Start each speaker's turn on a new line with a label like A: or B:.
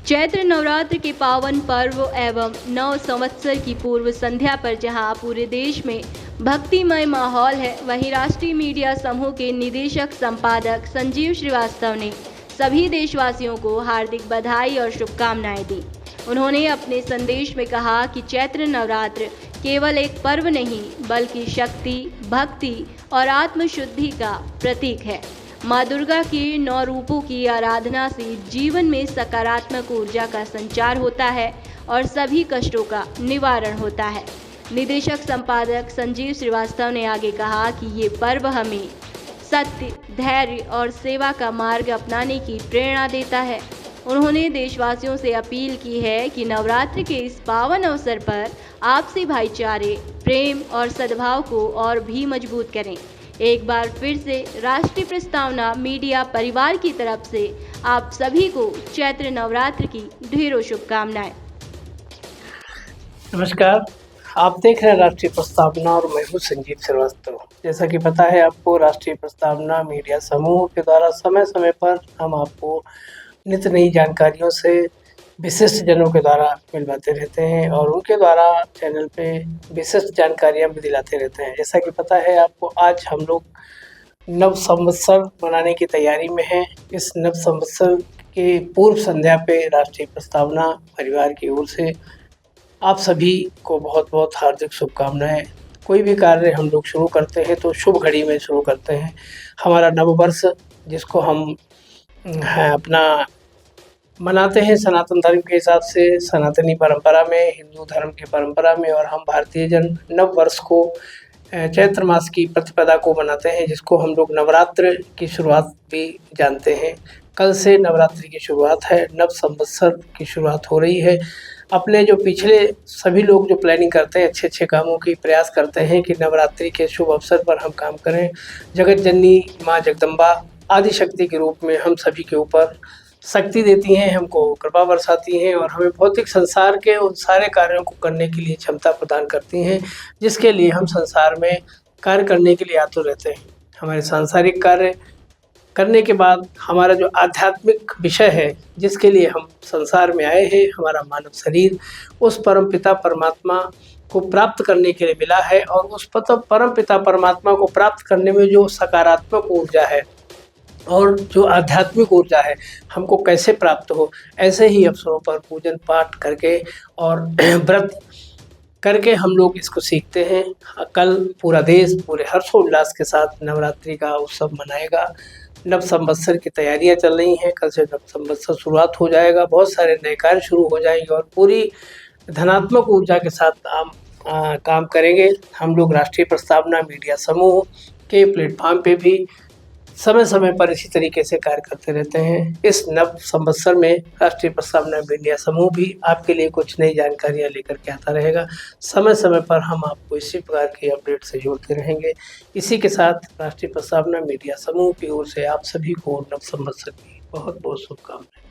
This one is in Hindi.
A: चैत्र नवरात्र के पावन पर्व एवं नव संवत्सर की पूर्व संध्या पर जहां पूरे देश में भक्तिमय माहौल है, वहीं राष्ट्रीय मीडिया समूह के निदेशक संपादक संजीव श्रीवास्तव ने सभी देशवासियों को हार्दिक बधाई और शुभकामनाएं दी। उन्होंने अपने संदेश में कहा कि चैत्र नवरात्र केवल एक पर्व नहीं बल्कि शक्ति, भक्ति और आत्मशुद्धि का प्रतीक है। माँ दुर्गा के 9 रूपों की आराधना से जीवन में सकारात्मक ऊर्जा का संचार होता है और सभी कष्टों का निवारण होता है। निदेशक संपादक संजीव श्रीवास्तव ने आगे कहा कि ये पर्व हमें सत्य, धैर्य और सेवा का मार्ग अपनाने की प्रेरणा देता है। उन्होंने देशवासियों से अपील की है कि नवरात्र के इस पावन अवसर पर आपसी भाईचारे, प्रेम और सद्भाव को और भी मजबूत करें। एक बार फिर से राष्ट्रीय प्रस्तावना मीडिया परिवार की तरफ से आप सभी को चैत्र नवरात्र की ढेरों शुभकामनाएं।
B: नमस्कार, आप देख रहे हैं राष्ट्रीय प्रस्तावना और मैं हूं संजीव श्रीवास्तव। जैसा कि पता है आपको, राष्ट्रीय प्रस्तावना मीडिया समूह के द्वारा समय समय पर हम आपको नित्य नई जानकारियों से विशिष्ट जनों के द्वारा मिलवाते रहते हैं और उनके द्वारा चैनल पे विशिष्ट जानकारियां भी दिलाते रहते हैं। जैसा कि पता है आपको, आज हम लोग नव संवत्सर मनाने की तैयारी में हैं। इस नव संवत्सर के पूर्व संध्या पे राष्ट्रीय प्रस्तावना परिवार की ओर से आप सभी को बहुत बहुत हार्दिक शुभकामनाएं। कोई भी कार्य हम लोग शुरू करते हैं तो शुभ घड़ी में शुरू करते हैं। हमारा नववर्ष जिसको हम अपना मनाते हैं सनातन धर्म के हिसाब से, सनातनी परंपरा में, हिंदू धर्म की परंपरा में, और हम भारतीय जन नव वर्ष को चैत्र मास की प्रतिपदा को मनाते हैं, जिसको हम लोग नवरात्र की शुरुआत भी जानते हैं। कल से नवरात्रि की शुरुआत है, नव संवत्सर की शुरुआत हो रही है। अपने जो पिछले सभी लोग जो प्लानिंग करते हैं, अच्छे अच्छे कामों की प्रयास करते हैं कि नवरात्रि के शुभ अवसर पर हम काम करें। जगत जननी माँ जगदम्बा आदि शक्ति के रूप में हम सभी के ऊपर शक्ति देती हैं, हमको कृपा बरसाती हैं और हमें भौतिक संसार के उन सारे कार्यों को करने के लिए क्षमता प्रदान करती हैं, जिसके लिए हम संसार में कार्य करने के लिए आतुर रहते हैं। हमारे सांसारिक कार्य करने के बाद हमारा जो आध्यात्मिक विषय है, जिसके लिए हम संसार में आए हैं, हमारा मानव शरीर उस परम पिता परमात्मा को प्राप्त करने के लिए मिला है। और उस परम पिता परमात्मा को प्राप्त करने में जो सकारात्मक ऊर्जा है और जो आध्यात्मिक ऊर्जा है, हमको कैसे प्राप्त हो, ऐसे ही अवसरों पर पूजन पाठ करके और व्रत करके हम लोग इसको सीखते हैं। कल पूरा देश पूरे हर्षोल्लास के साथ नवरात्रि का उत्सव मनाएगा। नव संवत्सर की तैयारियां चल रही हैं, कल से नव संवत्सर शुरुआत हो जाएगा। बहुत सारे नए कार्य शुरू हो जाएंगे और पूरी धनात्मक ऊर्जा के साथ हम काम करेंगे। हम लोग राष्ट्रीय प्रस्तावना मीडिया समूह के प्लेटफॉर्म पे भी समय समय पर इसी तरीके से कार्य करते रहते हैं। इस नव संवत्सर में राष्ट्रीय प्रस्तावना मीडिया समूह भी आपके लिए कुछ नई जानकारियां लेकर के आता रहेगा। समय समय पर हम आपको इसी प्रकार की अपडेट से जोड़ते रहेंगे। इसी के साथ राष्ट्रीय प्रस्तावना मीडिया समूह की ओर से आप सभी को नव संवत्सर की बहुत बहुत शुभकामनाएं।